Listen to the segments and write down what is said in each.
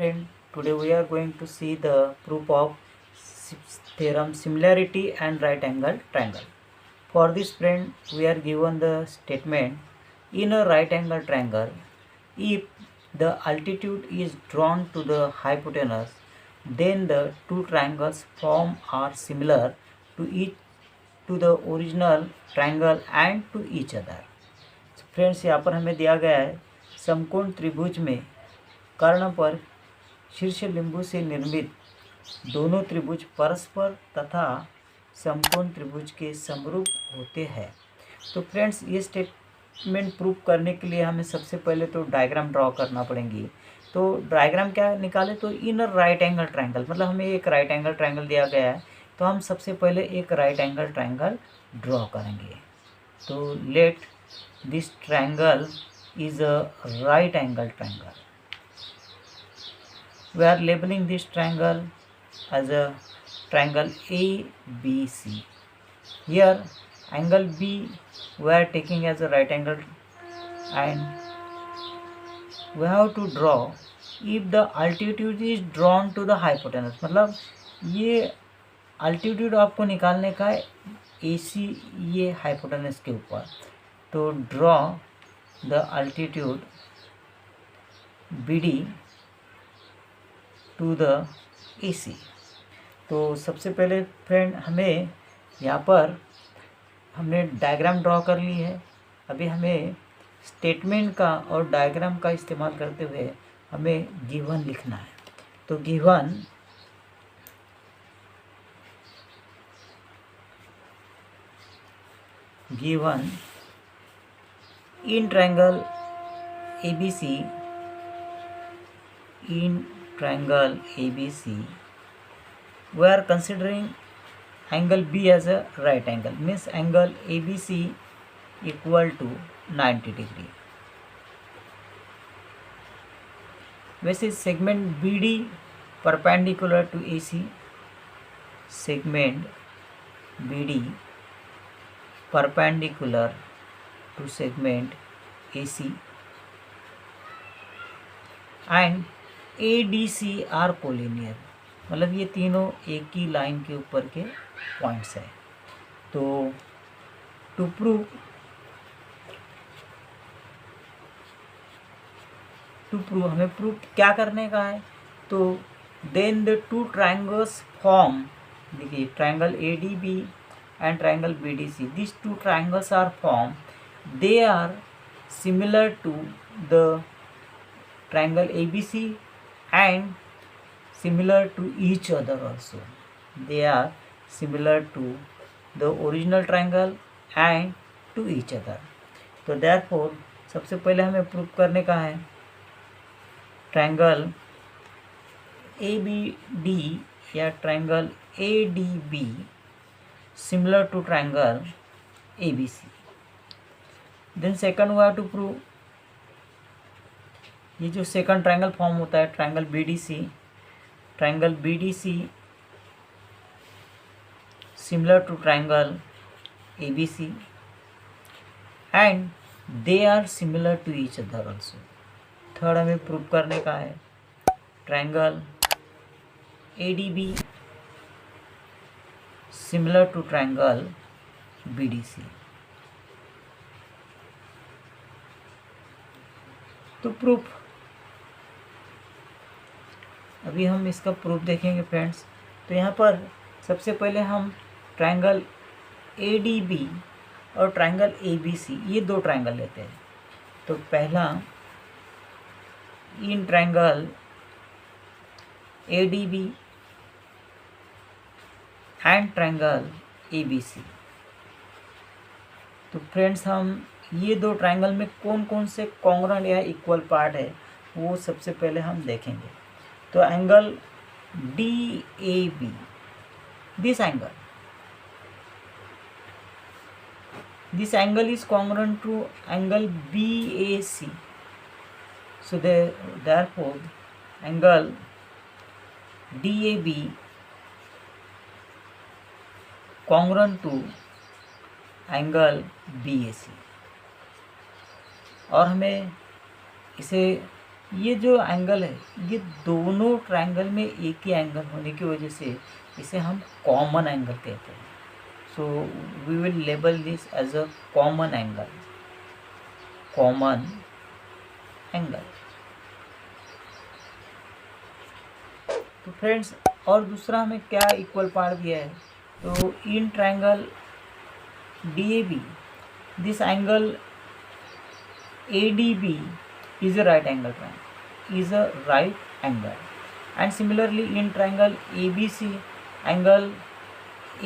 Friend, today we are going to see the proof of theorem similarity and right angle triangle. For this, friend, we are given the statement: in a right angle triangle, if the altitude is drawn to the hypotenuse, then the two triangles formed are similar to the original triangle and to each other. Friends, यहाँ पर हमें दिया गया है समकोण त्रिभुज में कर्ण पर शीर्ष बिंदु से निर्मित दोनों त्रिभुज परस्पर तथा समकोण त्रिभुज के समरूप होते हैं। तो फ्रेंड्स, ये स्टेटमेंट प्रूव करने के लिए हमें सबसे पहले तो डायग्राम ड्रॉ करना पड़ेगी। तो डायग्राम क्या निकाले, तो इन राइट एंगल ट्रायंगल, मतलब हमें एक राइट एंगल ट्रायंगल दिया गया है, तो हम सबसे पहले एक राइट एंगल ट्रायंगल ड्रॉ करेंगे। तो let this triangle is a right angle triangle. We are labeling this triangle as a triangle ABC. Here angle B we are taking as a right angle, and we have to draw if the altitude is drawn to the hypotenuse. मतलब ये altitude आपको निकालने का है AC ये hypotenuse के ऊपर। तो draw the altitude BD to the AC। तो सबसे पहले फ्रेंड हमें यहाँ पर हमने डायग्राम ड्रॉ कर ली है। अभी हमें स्टेटमेंट का और डायग्राम का इस्तेमाल करते हुए हमें गिवन लिखना है। तो given in triangle ABC, we are considering angle B as a right angle, means angle ABC equal to 90 degree. वैसे segment BD perpendicular to AC, segment BD perpendicular to segment AC, and ADC are collinear, मतलब ये तीनों एक ही line के ऊपर के points हैं। तो टू प्रूव हमें प्रूव क्या करने का है, तो then the two triangles form, देखिए triangle ADB and triangle BDC, this two triangles are form, they are similar to the triangle ABC and similar to each other also. They are similar to the original triangle and to each other. तो therefore सबसे पहले हमें prove करने का है triangle ABD या triangle ADB similar to triangle ABC. Then second we have to prove ये जो सेकंड ट्रायंगल फॉर्म होता है triangle BDC similar to triangle ABC and they are similar to each other also. Third हमें prove करने का है triangle ADB similar to triangle BDC। तो proof अभी हम इसका प्रूफ देखेंगे फ्रेंड्स। तो यहाँ पर सबसे पहले हम ट्रायंगल ADB और ट्रायंगल ABC ये दो ट्रायंगल लेते हैं। तो पहला in triangle ADB and triangle ABC। तो फ्रेंड्स हम ये दो ट्रायंगल में कौन कौन से कॉन्ग्रुएंट या इक्वल पार्ट है वो सबसे पहले हम देखेंगे। तो angle DAB, this angle is congruent to angle BAC, so therefore angle DAB congruent to angle BAC। और हमें इसे ये जो एंगल है ये दोनों ट्रायंगल में एक ही एंगल होने की वजह से इसे हम कॉमन एंगल कहते हैं. So we will label this as a common angle. Common angle. तो फ्रेंड्स, और दूसरा हमें क्या इक्वल पार्ट दिया है, तो in triangle DAB this angle ADB is a right angle triangle, is a right angle. And similarly in triangle ABC, angle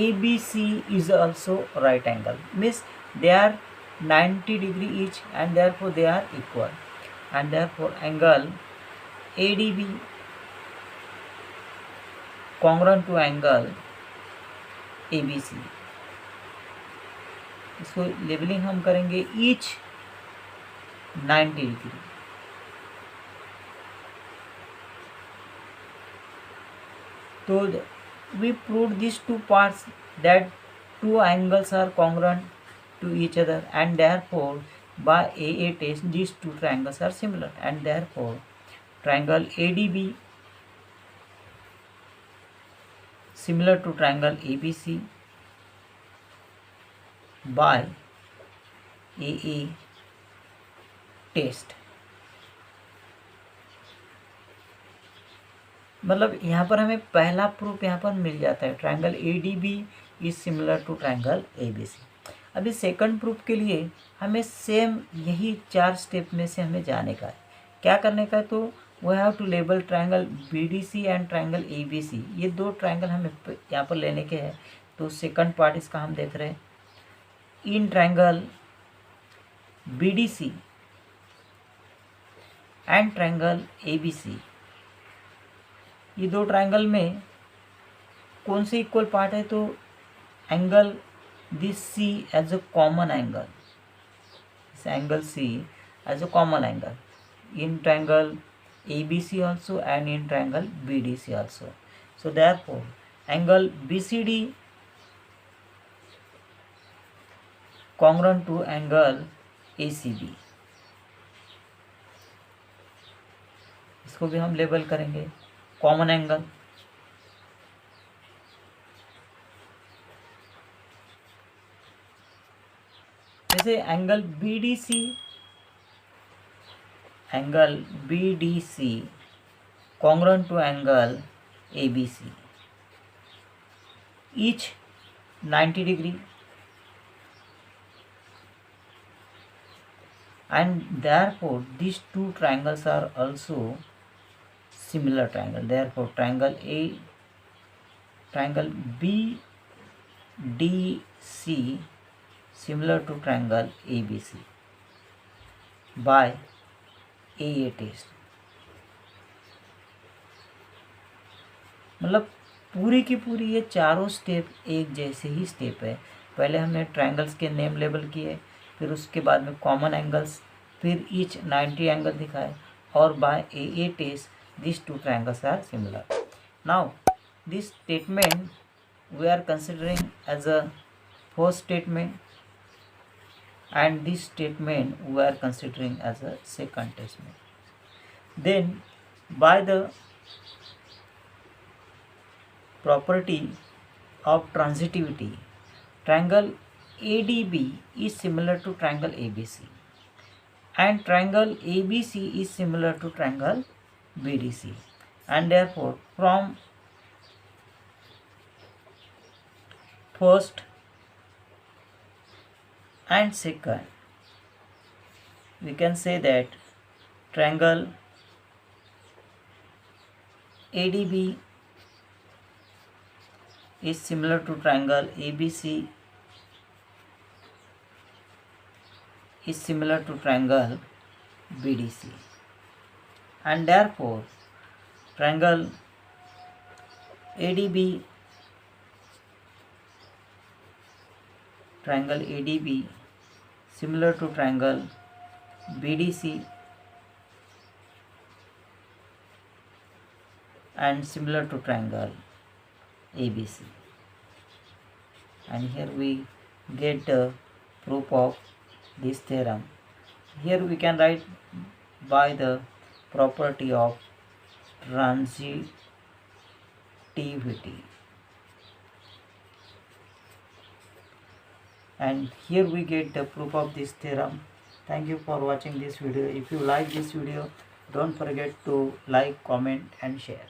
ABC is also right angle, means they are 90 degree each and therefore they are equal, and therefore angle ADB congruent to angle ABC. इसको labelling हम करेंगे each 90 degree. तो we proved these two parts that two angles are congruent to each other, and therefore by AA test these two triangles are similar, and therefore triangle ADB similar to triangle ABC by AA test. मतलब यहाँ पर हमें पहला proof यहाँ पर मिल जाता है, triangle ADB is similar to triangle ABC. अभी सेकंड प्रूफ के लिए हमें सेम यही 4 स्टेप में से हमें जाने का है. क्या करने का है, तो we have to label triangle BDC and triangle ABC. ये 2 ट्रायंगल हमें यहाँ पर लेने के हैं. तो सेकंड पार्ट इसका हम देख रहे हैं. In triangle BDC and triangle ABC, ये 2 ट्रायंगल में कौन से इक्वल पार्ट है, तो angle this C as a common angle, इस angle C as a common angle in triangle ABC also and in triangle BDC also. So therefore angle BCD congruent to angle ACB. इसको भी हम label करेंगे common angle. जैसे angle BDC congruent to angle ABC, each 90 degree, and therefore these two triangles are also similar triangle. Therefore triangle BDC similar to triangle ABC by AA test. मतलब पूरी की पूरी ये चारों स्टेप एक जैसे ही स्टेप है. पहले हमने ट्रायंगल्स के नेम लेबल किए, फिर उसके बाद में कॉमन एंगल्स, फिर ईच 90 एंगल दिखाए, और by AA test these two triangles are similar. Now this statement we are considering as a first statement, and this statement we are considering as a second statement. Then by the property of transitivity, triangle ADB is similar to triangle ABC, and triangle ABC is similar to triangle BDC, and therefore from first and second we can say that triangle ADB is similar to triangle ABC is similar to triangle BDC, and therefore triangle ADB similar to triangle BDC and similar to triangle ABC. And here we get the proof of this theorem. Here we can write by the property of transitivity. And here we get the proof of this theorem. Thank you for watching this video. If you like this video, don't forget to like, comment and share.